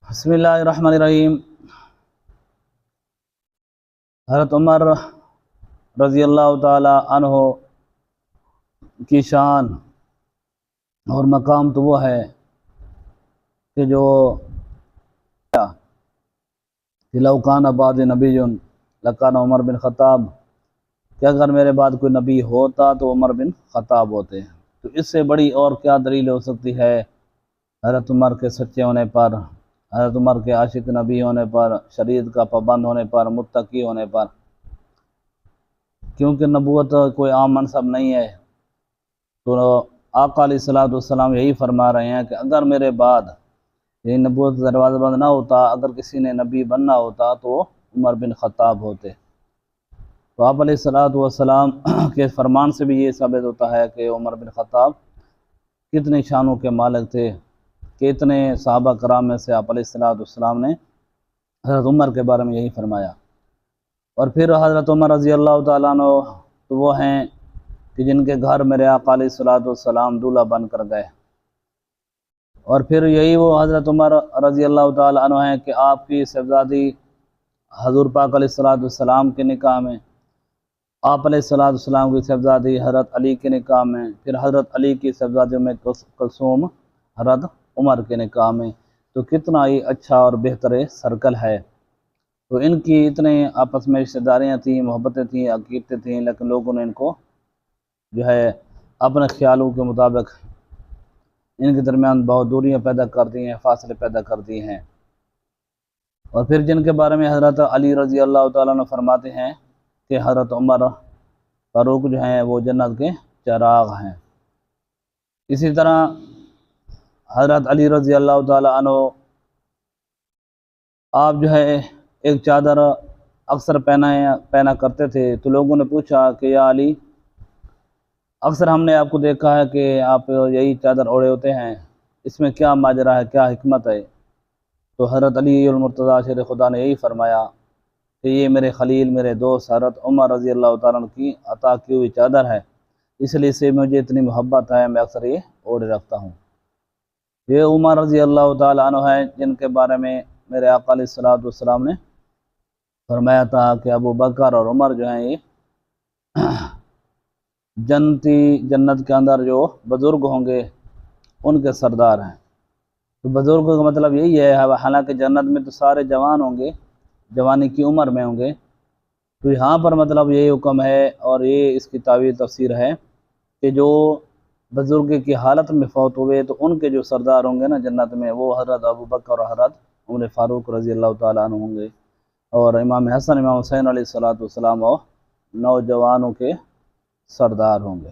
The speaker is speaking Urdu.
بسم اللہ الرحمن الرحیم۔ حضرت عمر رضی اللہ تعالی عنہ کی شان اور مقام تو وہ ہے کہ جو لو کان بعد نبی لکان عمر بن خطاب، کہ اگر میرے بعد کوئی نبی ہوتا تو عمر بن خطاب ہوتے۔ تو اس سے بڑی اور کیا دلیل ہو سکتی ہے حضرت عمر کے سچے ہونے پر، حضرت عمر کے عاشق نبی ہونے پر، شریعت کا پابند ہونے پر، متقی ہونے پر۔ کیونکہ نبوت کوئی عام منصب نہیں ہے، تو آقا علیہ الصلوۃ والسلام یہی فرما رہے ہیں کہ اگر میرے بعد یہ نبوت دروازہ بند نہ ہوتا، اگر کسی نے نبی بننا ہوتا تو عمر بن خطاب ہوتے۔ تو آپ علیہ الصلوۃ والسلام کے فرمان سے بھی یہ ثابت ہوتا ہے کہ عمر بن خطاب کتنی شانوں کے مالک تھے، کہ اتنے صحابہ کرام میں سے آپ علیہ الصلوۃ والسلام نے حضرت عمر کے بارے میں یہی فرمایا۔ اور پھر حضرت عمر رضی اللہ تعالیٰ عنہ تو وہ ہیں کہ جن کے گھر میرے آقا علیہ الصلوۃ والسلام دولہا بن کر گئے۔ اور پھر یہی وہ حضرت عمر رضی اللہ تعالیٰ عنہ ہیں کہ آپ کی صاحبزادی حضور پاک علیہ الصلوۃ والسلام کے نکاح میں، آپ علیہ الصلوۃ والسلام کی صاحبزادی حضرت علی کے نکاح میں، پھر حضرت علی کی صاحبزادی میں کلثوم حضرت عمر کے نکاح میں۔ تو کتنا ہی اچھا اور بہتر سرکل ہے۔ تو ان کی اتنے آپس میں رشتہ داریاں تھیں، محبتیں تھیں، عقیدتیں تھیں، لیکن لوگوں نے ان کو جو ہے اپنے خیالوں کے مطابق ان کے درمیان بہت دوریاں پیدا کر دی ہیں، فاصلے پیدا کر دیے ہیں۔ اور پھر جن کے بارے میں حضرت علی رضی اللہ تعالیٰ عنہ فرماتے ہیں کہ حضرت عمر فاروق جو ہیں وہ جنت کے چراغ ہیں۔ اسی طرح حضرت علی رضی اللہ تعالیٰ عنہ آپ جو ہے ایک چادر اکثر پہنا کرتے تھے۔ تو لوگوں نے پوچھا کہ یا علی، اکثر ہم نے آپ کو دیکھا ہے کہ آپ یہی چادر اوڑھے ہوتے ہیں، اس میں کیا ماجرا ہے، کیا حکمت ہے؟ تو حضرت علی المرتضیٰ شیر خدا نے یہی فرمایا کہ یہ میرے خلیل، میرے دوست حضرت عمر رضی اللہ تعالیٰ عنہ کی عطا کی ہوئی چادر ہے، اس لیے سے مجھے اتنی محبت ہے، میں اکثر یہ اوڑھے رکھتا ہوں۔ یہ عمر رضی اللہ تعالیٰ عنہ ہیں جن کے بارے میں میرے آقا علیہ الصلوۃ والسلام نے فرمایا تھا کہ ابو بکر اور عمر جو ہیں یہ جنت کے اندر جو بزرگ ہوں گے ان کے سردار ہیں۔ تو بزرگوں کا مطلب یہی ہے، حالانکہ جنت میں تو سارے جوان ہوں گے، جوانی کی عمر میں ہوں گے، تو یہاں پر مطلب یہی حکم ہے اور یہ اس کی تعویل تفسیر ہے کہ جو بزرگ کی حالت میں فوت ہوئے تو ان کے جو سردار ہوں گے نا جنت میں، وہ حضرت ابو بکر اور حضرت عمر فاروق رضی اللہ تعالیٰ عنہ ہوں گے، اور امام حسن امام حسین علیہ الصلوۃ والسلام اور نوجوانوں کے سردار ہوں گے۔